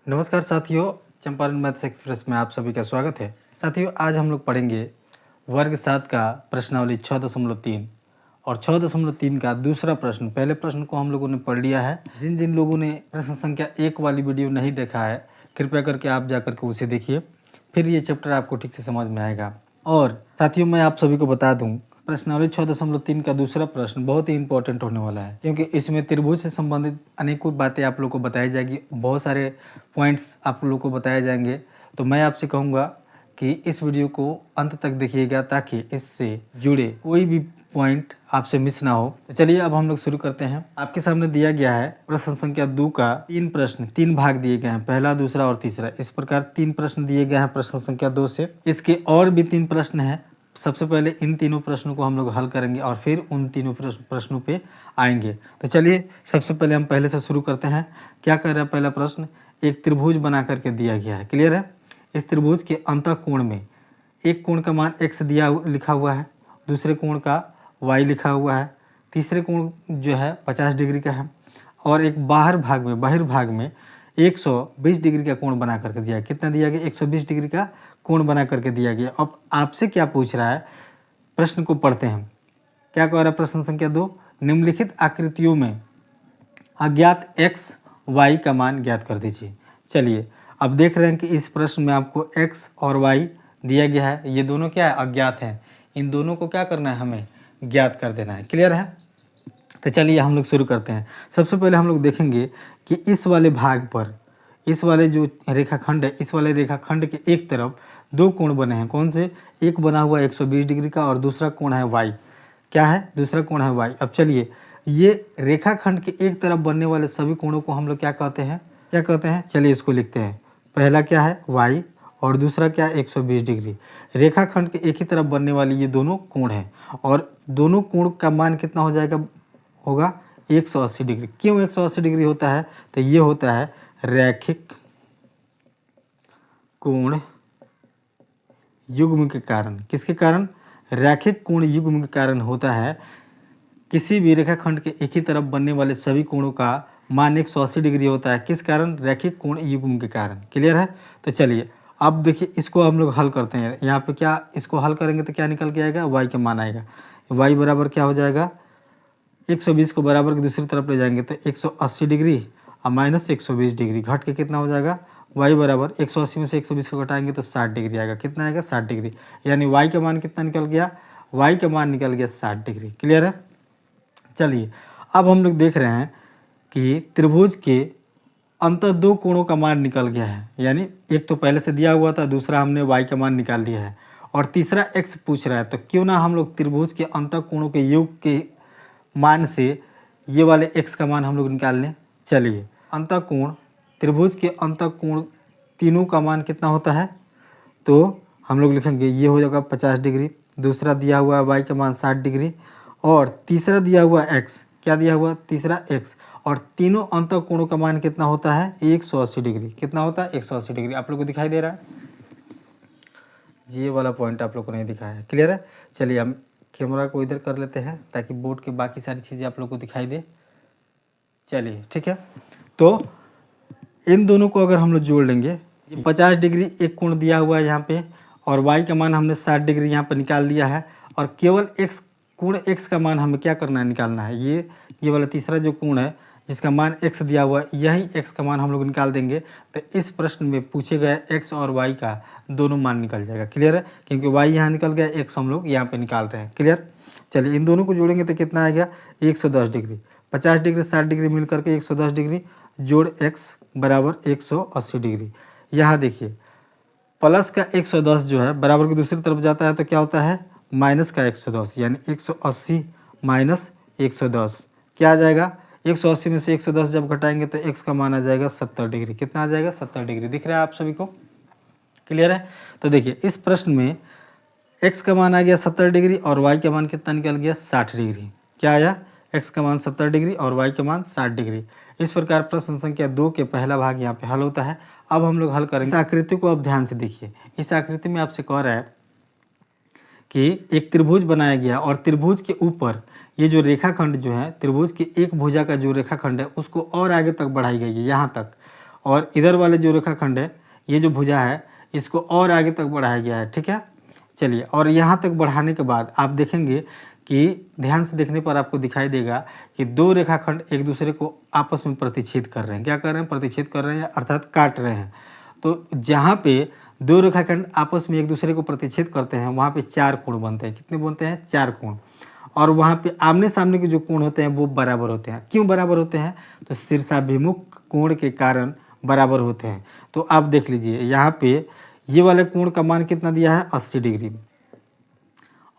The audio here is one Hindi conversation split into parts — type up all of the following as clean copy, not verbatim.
नमस्कार साथियों, चंपारण मैथ्स एक्सप्रेस में आप सभी का स्वागत है। साथियों, आज हम लोग पढ़ेंगे वर्ग 7 का प्रश्नावली 6.3 और 6.3 का दूसरा प्रश्न। पहले प्रश्न को हम लोगों ने पढ़ लिया है। जिन जिन लोगों ने प्रश्न संख्या 1 वाली वीडियो नहीं देखा है, कृपया करके आप जाकर के उसे देखिए, फिर ये चैप्टर आपको ठीक से समझ में आएगा। और साथियों, मैं आप सभी को बता दूँ, प्रश्नावली 6.3 का दूसरा प्रश्न बहुत ही इंपॉर्टेंट होने वाला है, क्योंकि इसमें त्रिभुज से संबंधित अनेकों बातें आप लोग को बताई जाएगी, बहुत सारे पॉइंट्स आप लोग को बताए जाएंगे। तो मैं आपसे कहूँगा कि इस वीडियो को अंत तक देखिएगा, ताकि इससे जुड़े कोई भी पॉइंट आपसे मिस ना हो। तो चलिए अब हम लोग शुरू करते हैं। आपके सामने दिया गया है प्रश्न संख्या 2 का 3 प्रश्न, 3 भाग दिए गए हैं, पहला, दूसरा और तीसरा। इस प्रकार 3 प्रश्न दिए गए हैं प्रश्न संख्या 2 से। इसके और भी 3 प्रश्न हैं। सबसे पहले इन तीनों प्रश्नों को हम लोग हल करेंगे और फिर उन तीनों प्रश्नों पे आएंगे। तो चलिए सबसे पहले हम पहले से शुरू करते हैं। क्या कह रहा है पहला प्रश्न? एक त्रिभुज बना करके दिया गया है। क्लियर है? इस त्रिभुज के अंतःकोण में एक कोण का मान x लिखा हुआ है, दूसरे कोण का y लिखा हुआ है, तीसरे कोण जो है 50 डिग्री का है, और एक बहिर्भाग में 120 डिग्री का कोण बना करके दिया है। कितना दिया गया? 120 डिग्री का कोण बना करके दिया गया। अब आपसे क्या पूछ रहा है, प्रश्न को पढ़ते हैं। क्या कह रहा है प्रश्न संख्या 2? निम्नलिखित आकृतियों में अज्ञात x y का मान ज्ञात कर दीजिए। चलिए अब देख रहे हैं कि इस प्रश्न में आपको x और y दिया गया है। ये दोनों क्या है? अज्ञात हैं। इन दोनों को क्या करना है? हमें ज्ञात कर देना है। क्लियर है? तो चलिए हम लोग शुरू करते हैं। सबसे पहले हम लोग देखेंगे कि इस वाले भाग पर, इस वाले जो रेखाखंड है, इस वाले रेखाखंड के एक तरफ दो कोण बने हैं। कौन से? एक बना हुआ 120 डिग्री का और दूसरा कोण है y। क्या है? दूसरा कोण है y। अब चलिए, ये रेखाखंड के एक तरफ बनने वाले सभी कोणों को हम लोग क्या कहते हैं? क्या कहते हैं? चलिए इसको लिखते हैं। पहला क्या है? y, और दूसरा क्या है? 120 डिग्री। रेखाखंड के एक ही तरफ बनने वाली ये दोनों कोण हैं, और दोनों कोण का मान कितना हो जाएगा? होगा 180 डिग्री। क्यों 180 डिग्री होता है? तो ये होता है रैखिक कोण युग्म के कारण। किसके कारण? रैखिक कोण युग्म के कारण होता है। किसी भी रेखाखंड के एक ही तरफ बनने वाले सभी कोणों का मान 180 डिग्री होता है। किस कारण? रैखिक कोण युग्म के कारण। क्लियर है? तो चलिए अब देखिए, इसको हम लोग हल करते हैं। यहाँ पे क्या, इसको हल करेंगे तो क्या निकल के आएगा? y का मान आएगा। y बराबर क्या हो जाएगा? 120 को बराबर की दूसरी तरफ ले जाएंगे तो 180 डिग्री और माइनस 120 डिग्री घट के कितना हो जाएगा? y बराबर 180 में से 120 को घटाएंगे तो 60 डिग्री आएगा। कितना आएगा? 60 डिग्री। यानी y का मान कितना निकल गया? y का मान निकल गया 60 डिग्री। क्लियर है? चलिए अब हम लोग देख रहे हैं कि त्रिभुज के अंतर दो कोणों का मान निकल गया है। यानी एक तो पहले से दिया हुआ था, दूसरा हमने y का मान निकाल लिया है, और तीसरा x पूछ रहा है। तो क्यों ना हम लोग त्रिभुज के अंतर कोणों के योग के मान से ये वाले x का मान हम लोग निकाल लें। चलिए, अंतःकोण, त्रिभुज के अंतःकोण तीनों का मान कितना होता है? तो हम लोग लिखेंगे ये हो जाएगा 50 डिग्री, दूसरा दिया हुआ है y का मान 60 डिग्री, और तीसरा दिया हुआ x। क्या दिया हुआ? तीसरा x। और तीनों अंतःकोणों का मान कितना होता है? 180 डिग्री। कितना होता है? 180 डिग्री। आप लोग को दिखाई दे रहा है? ये वाला पॉइंट आप लोग को नहीं दिखाया है। क्लियर है? चलिए हम कैमरा को इधर कर लेते हैं ताकि बोर्ड के बाकी सारी चीज़ें आप लोग को दिखाई दे। चलिए ठीक है। तो इन दोनों को अगर हम लोग जोड़ लेंगे, 50 डिग्री एक कोण दिया हुआ है यहाँ पे, और y का मान हमने 60 डिग्री यहाँ पर निकाल लिया है, और केवल x कोण x का मान हमें क्या करना है? निकालना है। ये वाला तीसरा जो कोण है जिसका मान x दिया हुआ है, यही x का मान हम लोग निकाल देंगे। तो इस प्रश्न में पूछे गए x और y का दोनों मान निकल जाएगा। क्लियर है? क्योंकि y यहाँ निकल गया, x हम लोग यहाँ पे निकाल रहे हैं। क्लियर? चलिए इन दोनों को जोड़ेंगे तो कितना आ गया? 110 डिग्री। 50 डिग्री 60 डिग्री मिल करके 110 डिग्री जोड़ x बराबर 180 डिग्री। यहाँ देखिए, प्लस का 110 जो है बराबर की दूसरी तरफ जाता है तो क्या होता है? माइनस का 110, यानी 180 माइनस 110 क्या आ जाएगा? 180 में से 110 जब घटाएंगे तो x का मान आ जाएगा 70 डिग्री। कितना आ जाएगा? 70 डिग्री। दिख रहा है आप सभी को? क्लियर है? तो देखिए इस प्रश्न में x का मान आ गया 70 डिग्री और y का मान कितना निकल गया? 60 डिग्री। क्या आया? x का मान 70 डिग्री और y का मान 60 डिग्री। इस प्रकार प्रश्न संख्या 2 के पहला भाग यहाँ पे हल होता है। अब हम लोग हल करेंगे। इस आकृति को अब ध्यान से देखिए। इस आकृति में आपसे कह रहा है कि एक त्रिभुज बनाया गया, और त्रिभुज के ऊपर ये जो रेखाखंड जो है, त्रिभुज की एक भुजा का जो रेखाखंड है उसको और आगे तक बढ़ाई गई है यहाँ तक, और इधर वाले जो रेखाखंड है, ये जो भुजा है, इसको और आगे तक बढ़ाया गया है। ठीक है, चलिए, और यहाँ तक बढ़ाने के बाद आप देखेंगे कि ध्यान से देखने पर आपको दिखाई देगा कि दो रेखाखंड एक दूसरे को आपस में प्रतिच्छेद कर रहे हैं। क्या कर रहे हैं? प्रतिच्छेद कर रहे हैं, अर्थात काट रहे हैं। तो जहाँ पे दो रेखाखंड आपस में एक दूसरे को प्रतिच्छेद करते हैं, वहाँ पे 4 कोण बनते हैं। कितने बनते हैं? 4 कोण। और वहाँ पे आमने सामने के जो कोण होते हैं वो बराबर होते हैं। क्यों बराबर होते हैं? तो शीर्षाभिमुख कोण के कारण बराबर होते हैं। तो आप देख लीजिए, यहाँ पे ये वाले कोण का मान कितना दिया है? 80 डिग्री,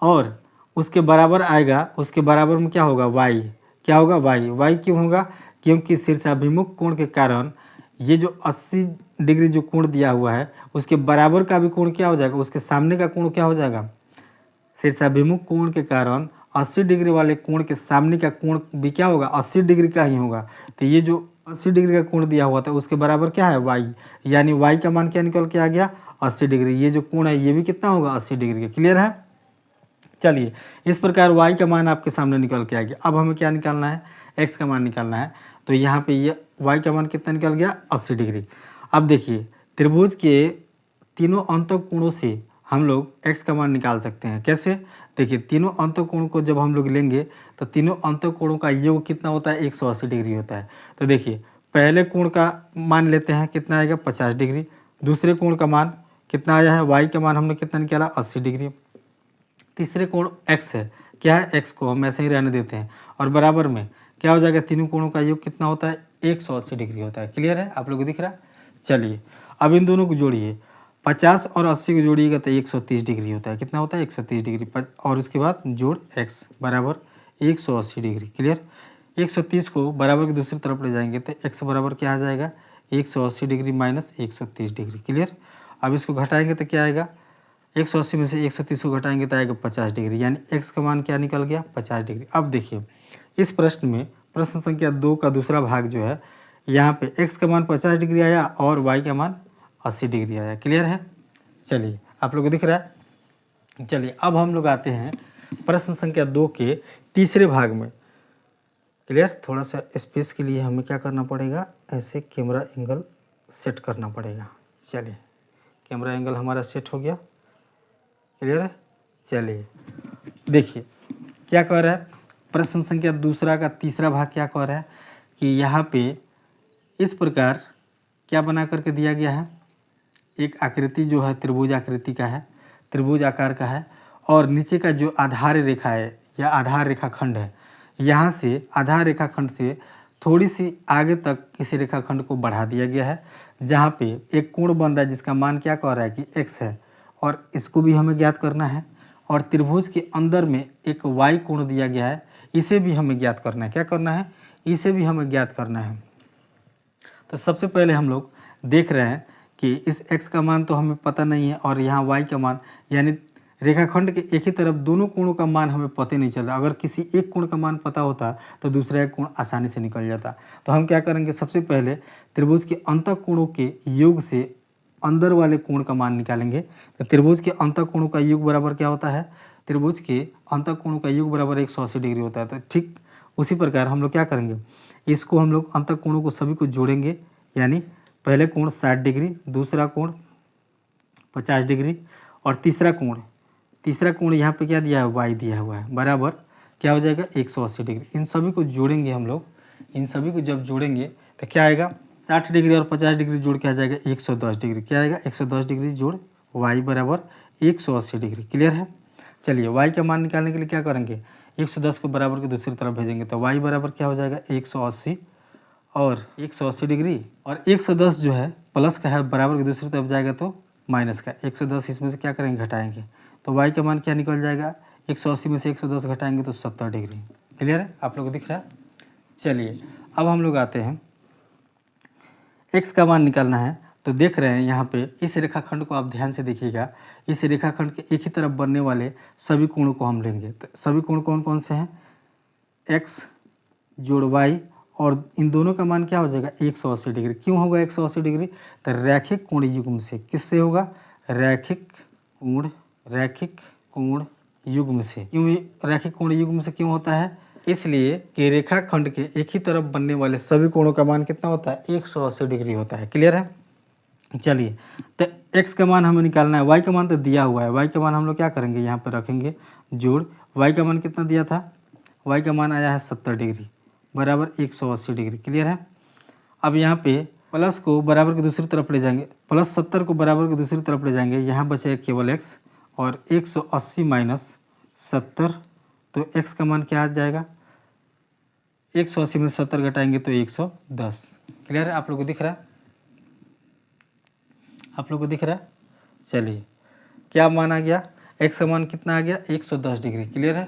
और उसके बराबर आएगा, उसके बराबर में क्या होगा? y। क्या होगा? y। क्यों होगा? क्योंकि शीर्षाभिमुख कोण के कारण ये जो 80 डिग्री जो कोण दिया हुआ है, उसके बराबर का भी कोण क्या हो जाएगा? उसके सामने का कोण क्या हो जाएगा? शीर्षाभिमुख कोण के कारण 80 डिग्री वाले कोण के सामने का कोण भी क्या होगा? 80 डिग्री का ही होगा। तो ये जो 80 डिग्री का कोण दिया हुआ था, उसके बराबर क्या है? y। यानी y का मान क्या निकल के आ गया? 80 डिग्री। ये जो कोण है, ये भी कितना होगा? 80 डिग्री का। क्लियर है? चलिए, इस प्रकार y का मान आपके सामने निकल के आ गया। अब हमें क्या निकालना है? x का मान निकालना है। तो यहाँ पे ये y का मान कितना निकल गया? 80 डिग्री। अब देखिए, त्रिभुज के तीनों अंतः कोणों से हम लोग x का मान निकाल सकते हैं। कैसे? देखिए, तीनों अंतः कोण को जब हम लोग लेंगे तो तीनों अंतः कोणों का योग कितना होता है? 180 डिग्री होता है। तो देखिए, पहले कोण का मान लेते हैं, कितना आएगा? 50 डिग्री। दूसरे कोण का मान कितना आया है? y का मान हमने कितना निकाला? 80 डिग्री। तीसरे कोण x है। क्या है? x को हम ऐसे ही रहने देते हैं, और बराबर में क्या हो जाएगा? तीनों कोणों का योग कितना होता है? 180 डिग्री होता है। क्लियर है? आप लोगों को दिख रहा है? चलिए, अब इन दोनों को जोड़िए। 50 और 80 को जोड़िएगा तो 130 डिग्री होता है। कितना होता है? 130 डिग्री। और उसके बाद जोड़ x बराबर 180 डिग्री। क्लियर? 130 को बराबर की दूसरी तरफ ले जाएंगे तो x बराबर क्या आ जाएगा? 180 डिग्री माइनस 130 डिग्री। क्लियर? अब इसको घटाएंगे तो क्या आएगा? 180 में से 130 को घटाएंगे तो आएगा 50 डिग्री। यानी x का मान क्या निकल गया? 50 डिग्री। अब देखिए, इस प्रश्न में प्रश्न संख्या 2 का दूसरा भाग जो है, यहाँ पे x का मान 50 डिग्री आया और y का मान 80 डिग्री आया। क्लियर है? चलिए, आप लोग को दिख रहा है? चलिए, अब हम लोग आते हैं प्रश्न संख्या 2 के तीसरे भाग में। क्लियर? थोड़ा सा स्पेस के लिए हमें क्या करना पड़ेगा? ऐसे कैमरा एंगल सेट करना पड़ेगा। चलिए, कैमरा एंगल हमारा सेट हो गया। क्लियर है? चलिए, देखिए क्या कह रहा है प्रश्न संख्या दूसरा का तीसरा भाग। क्या कह रहा है कि यहाँ पे इस प्रकार क्या बना करके दिया गया है? एक आकृति जो है त्रिभुज आकृति का है, त्रिभुज आकार का है, और नीचे का जो आधार रेखा है या आधार रेखाखंड है, यहाँ से आधार रेखाखंड से थोड़ी सी आगे तक इस रेखाखंड को बढ़ा दिया गया है, जहाँ पे एक कोण बन रहा है जिसका मान क्या कह रहा है कि x है, और इसको भी हमें ज्ञात करना है। और त्रिभुज के अंदर में एक y कोण दिया गया है, इसे भी हमें ज्ञात करना है। क्या करना है? इसे भी हमें ज्ञात करना है। तो सबसे पहले हम लोग देख रहे हैं कि इस x का मान तो हमें पता नहीं है, और यहाँ y का मान, यानी रेखाखंड के एक ही तरफ दोनों कोणों का मान हमें पता नहीं चल रहा। अगर किसी एक कोण का मान पता होता तो दूसरा एक कोण आसानी से निकल जाता। तो हम क्या करेंगे? सबसे पहले त्रिभुज के अंतः कोणों के योग से अंदर वाले कोण का मान निकालेंगे। तो त्रिभुज के अंतः कोणों का योग बराबर क्या होता है? त्रिभुज के अंतः कोणों का योग बराबर 180 डिग्री होता है। तो ठीक उसी प्रकार हम लोग क्या करेंगे? इसको हम लोग अंतः कोणों को सभी को जोड़ेंगे। यानी पहले कोण 60 डिग्री, दूसरा कोण 50 डिग्री, और तीसरा कोण यहाँ पे क्या दिया है? y दिया हुआ है, बराबर क्या हो जाएगा? 180 डिग्री। इन सभी को जोड़ेंगे हम लोग। इन सभी को जब जोड़ेंगे तो क्या आएगा? 60 डिग्री और 50 डिग्री जोड़ के आ जाएगा 110 डिग्री। क्या आएगा? 110 डिग्री जोड़ y बराबर 180 डिग्री। क्लियर है? चलिए, y का मान निकालने के लिए क्या करेंगे? 110 को बराबर की दूसरी तरफ भेजेंगे तो y बराबर क्या हो जाएगा? 180 और 180 डिग्री, और 110 जो है प्लस का है, बराबर की दूसरी तरफ जाएगा तो माइनस का। 110 इसमें से क्या करेंगे? घटाएंगे। तो y का मान क्या निकल जाएगा? 180 में से 110 घटाएंगे तो 70 डिग्री। क्लियर है? आप लोग को दिख रहा है? चलिए, अब हम लोग आते हैं x का मान निकालना है। तो देख रहे हैं यहाँ पे इस रेखाखंड को आप ध्यान से देखिएगा। इस रेखाखंड के एक ही तरफ बनने वाले सभी कोणों को हम लेंगे। तो सभी कोण कौन कौन से हैं? x जोड़ y, और इन दोनों का मान क्या हो जाएगा? 180 डिग्री। क्यों होगा 180 डिग्री? तो रैखिक कोण युग्म से। किससे होगा? रैखिक कोण युग्म से। क्यों रैखिक कोण युग्म से क्यों होता है? इसलिए कि रेखाखंड के एक ही तरफ बनने वाले सभी कोणों का मान कितना होता है, 180 डिग्री होता है। क्लियर है। चलिए, तो x का मान हमें निकालना है, y का मान तो दिया हुआ है, y का मान हम लोग क्या करेंगे, यहाँ पर रखेंगे जोड़। y का मान कितना दिया था, y का मान आया है 70 डिग्री बराबर 180 डिग्री। क्लियर है। अब यहाँ पे प्लस को बराबर के दूसरी तरफ ले जाएंगे, प्लस 70 को बराबर के दूसरी तरफ ले जाएंगे, यहाँ बचेगा केवल x और 180 माइनस 70, तो x का मान क्या आ जाएगा, 180 में 70 घटाएंगे तो 110। क्लियर है, आप लोग को दिख रहा है, आप लोग को दिख रहा है। चलिए, क्या मान आ गया, x का मान कितना आ गया, 110 डिग्री। क्लियर है,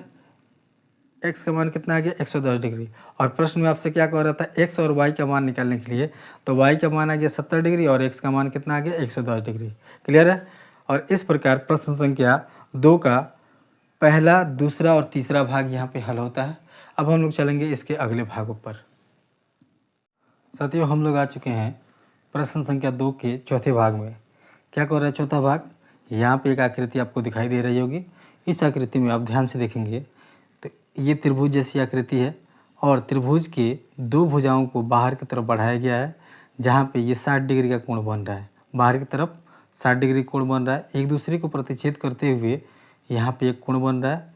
x का मान कितना आ गया, 110 डिग्री। और प्रश्न में आपसे क्या कह रहा था, x और y का मान निकालने के लिए, तो y का मान आ गया 70 डिग्री और x का मान कितना आ गया, 110 डिग्री। क्लियर है। और इस प्रकार प्रश्न संख्या 2 का पहला, दूसरा और तीसरा भाग यहाँ पे हल होता है। अब हम लोग चलेंगे इसके अगले भागों पर। साथियों, हम लोग आ चुके हैं प्रश्न संख्या 2 के चौथे भाग में। क्या कर रहा है चौथा भाग, यहाँ पे एक आकृति आपको दिखाई दे रही होगी। इस आकृति में आप ध्यान से देखेंगे तो ये त्रिभुज जैसी आकृति है और त्रिभुज के दो भुजाओं को बाहर की तरफ बढ़ाया गया है, जहाँ पे ये 60 डिग्री का कोण बन रहा है। बाहर की तरफ 60 डिग्री कोण बन रहा है, एक दूसरे को प्रतिच्छेद करते हुए यहाँ पे एक कोण बन रहा है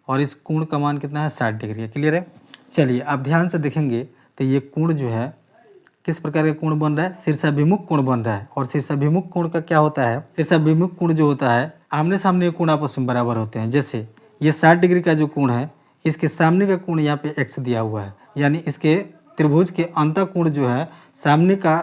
और इस कोण का मान कितना है, 60 डिग्री है। क्लियर है। चलिए, आप ध्यान से देखेंगे तो ये कोण जो है किस प्रकार का कोण बन रहा है, शीर्षाभिमुख कोण बन रहा है। और शीर्षाभिमुख कोण का क्या होता है, शीर्षाभिमुख कोण जो होता है, आमने सामने कोण आपस में बराबर होते हैं। जैसे ये 60 डिग्री का जो कोण है, इसके सामने का कोण यहाँ पे x दिया हुआ है, यानी इसके त्रिभुज के अंतःकोण जो है सामने का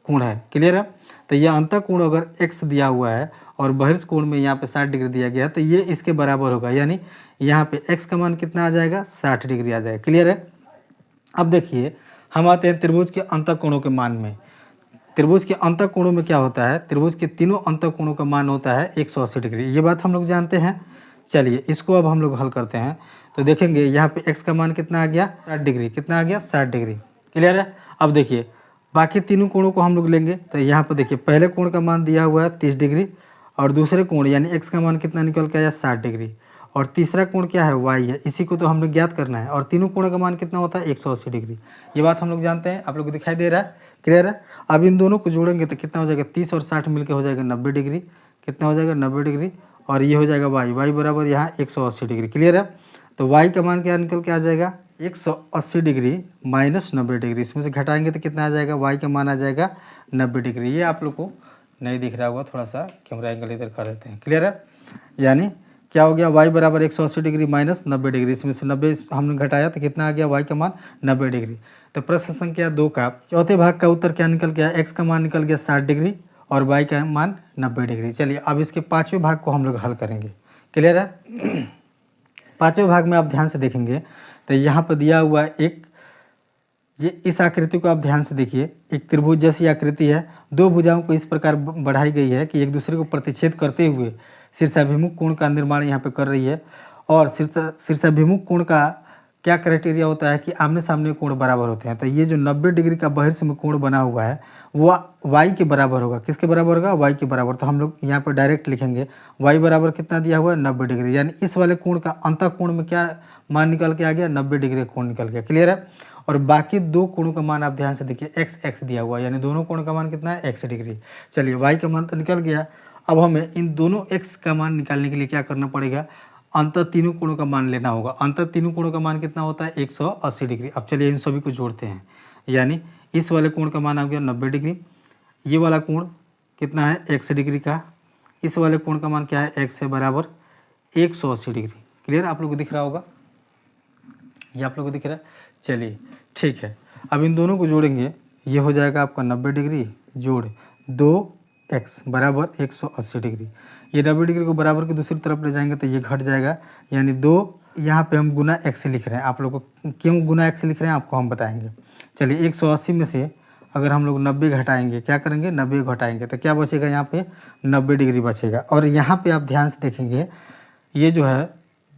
कोण है। क्लियर है। तो यह अंतःकोण अगर x दिया हुआ है और बहिर्ष कोण में यहाँ पे 60 डिग्री दिया गया है, तो ये इसके बराबर होगा, यानी यहाँ पे x का मान कितना आ जाएगा, 60 डिग्री आ जाएगा। क्लियर है। अब देखिए, हम आते हैं त्रिभुज के अंतःकोणों के मान में। त्रिभुज के अंतःकोणों में क्या होता है, त्रिभुज के तीनों अंतःकोणों का मान होता है 180 डिग्री। ये बात हम लोग जानते हैं। चलिए, इसको अब हम लोग हल करते हैं तो देखेंगे यहाँ पे x का मान कितना आ गया, 60 डिग्री। कितना आ गया, 60 डिग्री। क्लियर है। अब देखिए, बाकी तीनों कोणों को हम लोग लेंगे तो यहाँ पर देखिए, पहले कोण का मान दिया हुआ है 30 डिग्री और दूसरे कोण यानी x का मान कितना निकल के आया, 60 डिग्री। और तीसरा कोण क्या है, y है, इसी को तो हम लोग ज्ञात करना है। और तीनों कोणों का मान कितना होता है, 180 डिग्री। ये बात हम लोग जानते हैं, आप लोग को दिखाई दे रहा है। क्लियर है। अब इन दोनों को जोड़ेंगे तो कितना हो जाएगा, 30 और 60 मिलकर हो जाएगा 90 डिग्री। कितना हो जाएगा, 90 डिग्री। और ये हो जाएगा y बराबर यहाँ 180 डिग्री। क्लियर है। तो y का मान क्या निकल के आ जाएगा, 180 डिग्री माइनस 90 डिग्री। इसमें से घटाएंगे तो कितना आ जाएगा, y का मान आ जाएगा 90 डिग्री। ये आप लोग को नहीं दिख रहा होगा, थोड़ा सा कैमरा एंगल इधर कर देते हैं। क्लियर है। यानी क्या हो गया, y बराबर 180 डिग्री माइनस 90 डिग्री। इसमें से 90 हमने घटाया तो कितना आ गया, y का मान 90 डिग्री। तो प्रश्न संख्या 2 का चौथे भाग का उत्तर क्या निकल गया, x का मान निकल गया 60 डिग्री और y का मान 90 डिग्री। चलिए, अब इसके पाँचवें भाग को हम लोग हल करेंगे। क्लियर है। पाँचवें भाग में आप ध्यान से देखेंगे तो यहाँ पर दिया हुआ एक, ये इस आकृति को आप ध्यान से देखिए, एक त्रिभुज जैसी आकृति है। दो भुजाओं को इस प्रकार बढ़ाई गई है कि एक दूसरे को प्रतिच्छेद करते हुए शीर्षाभिमुख कोण का निर्माण यहाँ पे कर रही है। और शीर्षाभिमुख कोण का क्या क्राइटेरिया होता है कि आमने सामने कोण बराबर होते हैं। तो ये जो 90 डिग्री का बहिर्ष में कोण बना हुआ है वो y के बराबर होगा। किसके बराबर होगा, y के बराबर। तो हम लोग यहाँ पर डायरेक्ट लिखेंगे y बराबर कितना दिया हुआ है, 90 डिग्री। यानी इस वाले कोण का अंतःकोण में क्या मान निकल के आ गया, 90 डिग्री का कोण निकल गया। क्लियर है। और बाकी दो कोणों का मान आप ध्यान से देखिए, x दिया हुआ है, यानी दोनों कोण का मान कितना है, x डिग्री। चलिए, y का मान तो निकल गया। अब हमें इन दोनों x का मान निकालने के लिए क्या करना पड़ेगा, अंतर तीनों कोणों का मान लेना होगा। अंतर तीनों कोणों का मान कितना होता है, 180 डिग्री। अब चलिए इन सभी को जोड़ते हैं, यानी इस वाले कोण का मान आ गया 90 डिग्री, ये वाला कोण कितना है, x डिग्री का, इस वाले कोण का मान क्या है, x है बराबर 180 डिग्री। क्लियर, आप लोग को दिख रहा होगा, ये आप लोग को दिख रहा है। चलिए, ठीक है। अब इन दोनों को जोड़ेंगे, ये हो जाएगा आपका 90 डिग्री जोड़ 2x बराबर 180 डिग्री। ये 90 डिग्री को बराबर की दूसरी तरफ ले जाएंगे तो ये घट जाएगा, यानी 2 यहाँ पे हम गुना x लिख रहे हैं। आप लोग को क्यों गुना x लिख रहे हैं आपको हम बताएंगे। चलिए, 180 में से अगर हम लोग 90 घटाएंगे, क्या करेंगे, 90 घटाएंगे तो क्या बचेगा, यहाँ पे 90 डिग्री बचेगा। और यहाँ पे आप ध्यान से देखेंगे, ये जो है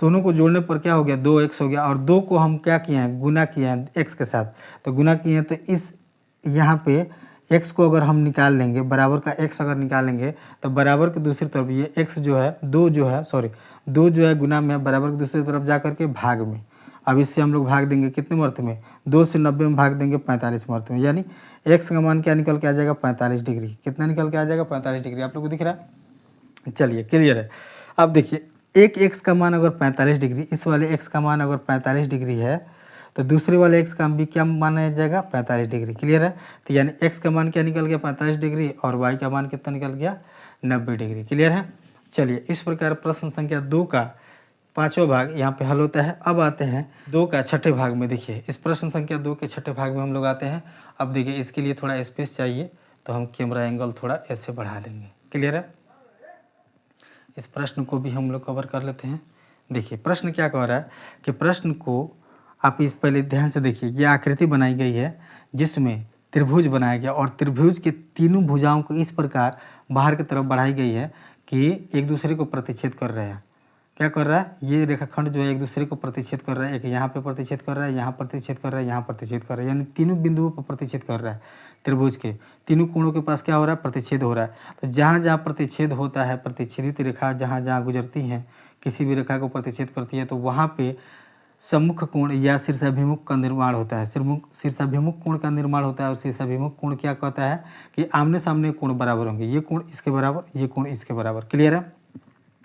दोनों को जोड़ने पर क्या हो गया, 2x हो गया। और 2 को हम क्या किए हैं, गुना किए हैं x के साथ, तो गुना किए हैं तो इस यहाँ पे x को अगर हम निकाल लेंगे, बराबर का x अगर निकालेंगे तो बराबर की दूसरी तरफ ये x जो है 2 जो है गुना में, बराबर की दूसरी तरफ जा करके भाग में, अब इससे हम लोग भाग देंगे कितने मर्त में, 2 से 90 में भाग देंगे 45 मर्त में, यानी एक्स का मान क्या निकल के आ जाएगा 45 डिग्री। कितना निकल के आ जाएगा 45 डिग्री, आप लोग को दिख रहा है। चलिए क्लियर है। अब देखिए एक एक्स का मान अगर 45 डिग्री, इस वाले एक्स का मान अगर 45 डिग्री है तो दूसरे वाले एक्स का भी क्या माना जाएगा 45 डिग्री। क्लियर है। तो यानी एक्स का मान क्या निकल गया 45 डिग्री और वाई का मान कितना निकल गया 90 डिग्री। क्लियर है। चलिए इस प्रकार प्रश्न संख्या 2 का 5वां भाग यहाँ पे हल होता है। अब आते हैं 2 का 6ठे भाग में। देखिए इस प्रश्न संख्या 2 के 6ठे भाग में हम लोग आते हैं। अब देखिए इसके लिए थोड़ा स्पेस चाहिए तो हम कैमरा एंगल थोड़ा ऐसे बढ़ा लेंगे। क्लियर है। इस प्रश्न को भी हम लोग कवर कर लेते हैं। देखिए प्रश्न क्या कह रहा है कि प्रश्न को आप इस पहले ध्यान से देखिए, ये आकृति बनाई गई है जिसमें त्रिभुज बनाया गया और त्रिभुज के तीनों भुजाओं को इस प्रकार बाहर की तरफ बढ़ाई गई है कि एक दूसरे को प्रतिच्छेद कर रहे हैं। क्या कर रहा है, ये रेखाखंड जो है एक दूसरे को प्रतिच्छेद कर रहा है। एक यहाँ पे प्रतिच्छेद कर रहा है, यहाँ प्रतिच्छेद कर रहा है, यहाँ प्रतिच्छेद कर रहा है, यानी तीनों बिंदुओं पर प्रतिच्छेद कर रहा है। त्रिभुज के तीनों कोणों के पास क्या हो रहा है, प्रतिच्छेद हो रहा है। तो जहाँ जहाँ प्रतिच्छेद होता है, प्रतिच्छेदित रेखा जहाँ जहाँ गुजरती हैं, किसी भी रेखा को प्रतिच्छेद करती है, तो वहाँ पे सम्मुख कोण या शीर्षाभिमुख का निर्माण होता है। शीर्षाभिमुख कोण का निर्माण होता है। और शीर्षाभिमुख कोण क्या कहता है कि आमने सामने कोण बराबर होंगे, ये कोण इसके बराबर, ये कोण इसके बराबर। क्लियर है।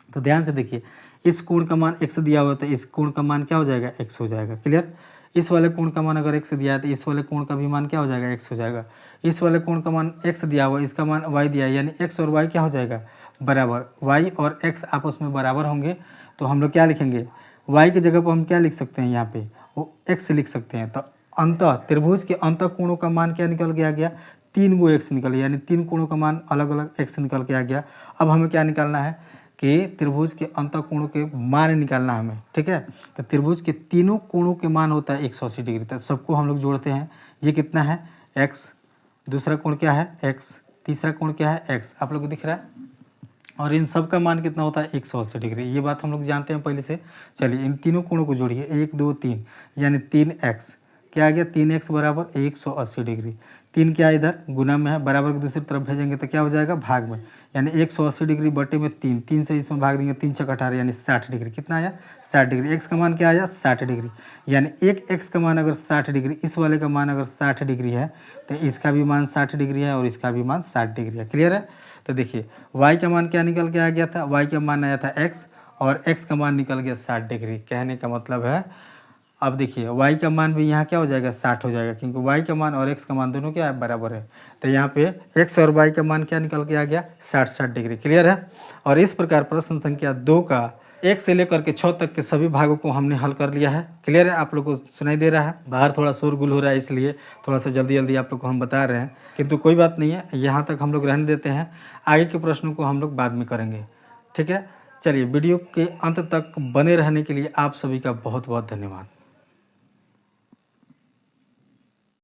तो ध्यान से देखिए, इस कोण का मान x दिया हुआ है तो इस कोण का मान क्या हो जाएगा, x हो जाएगा। क्लियर। इस वाले कोण का मान अगर x दिया है तो इस वाले कोण का भी मान क्या हो जाएगा, x हो जाएगा। इस वाले कोण का मान x दिया हुआ है, इसका मान y दिया है, यानी x और y क्या हो जाएगा, बराबर। y और x आपस में बराबर होंगे तो हम लोग क्या लिखेंगे, y की जगह पर हम क्या लिख सकते हैं, यहाँ पे वो x लिख सकते हैं। तो अंतः त्रिभुज के अंतः कोणों का मान क्या निकल के आ गया, 3 गो x निकल, यानी 3 कोणों का मान अलग अलग x निकल के आ गया। अब हमें क्या निकालना है कि त्रिभुज के अंतः कोणों के मान निकालना है हमें। ठीक है। तो त्रिभुज के तीनों कोणों के मान होता है 180 डिग्री। तो सबको हम लोग जोड़ते हैं। ये कितना है x, दूसरा कोण क्या है x, तीसरा कोण क्या है x, आप लोग को दिख रहा है। और इन सब का मान कितना होता है 180 डिग्री। ये बात हम लोग जानते हैं पहले से। चलिए इन तीनों कोणों को जोड़िए, 1 2 3, यानी 3x क्या आ गया, 3x बराबर 180 डिग्री। 3 क्या है इधर गुना में है, बराबर की दूसरी तरफ भेजेंगे तो क्या हो जाएगा, भाग में, यानी 180 डिग्री बटे में 3, 3 से इसमें भाग देंगे, 3 छक 18 यानी 60 डिग्री। कितना आया 60 डिग्री। x का मान क्या आया 60 डिग्री, यानी एक x का मान अगर 60 डिग्री, इस वाले का मान अगर 60 डिग्री है तो इसका भी मान 60 डिग्री है और इसका भी मान 60 डिग्री है। क्लियर है। तो देखिए y का मान क्या निकल के आ गया था, y का मान आया था x और x का मान निकल गया 60 डिग्री। कहने का मतलब है, अब देखिए y का मान भी यहाँ क्या हो जाएगा 60 हो जाएगा, क्योंकि y का मान और x का मान दोनों क्या है, बराबर है। तो यहाँ पे x और y का मान क्या निकल के आ गया 60 डिग्री। क्लियर है। और इस प्रकार प्रश्न संख्या 2 का 1 से लेकर के 6 तक के सभी भागों को हमने हल कर लिया है। क्लियर है। आप लोग को सुनाई दे रहा है, बाहर थोड़ा शोरगुल हो रहा है इसलिए थोड़ा सा जल्दी जल्दी आप लोग को हम बता रहे हैं, किंतु कोई बात नहीं है, यहाँ तक हम लोग रहने देते हैं। आगे के प्रश्नों को हम लोग बाद में करेंगे। ठीक है। चलिए वीडियो के अंत तक बने रहने के लिए आप सभी का बहुत बहुत धन्यवाद।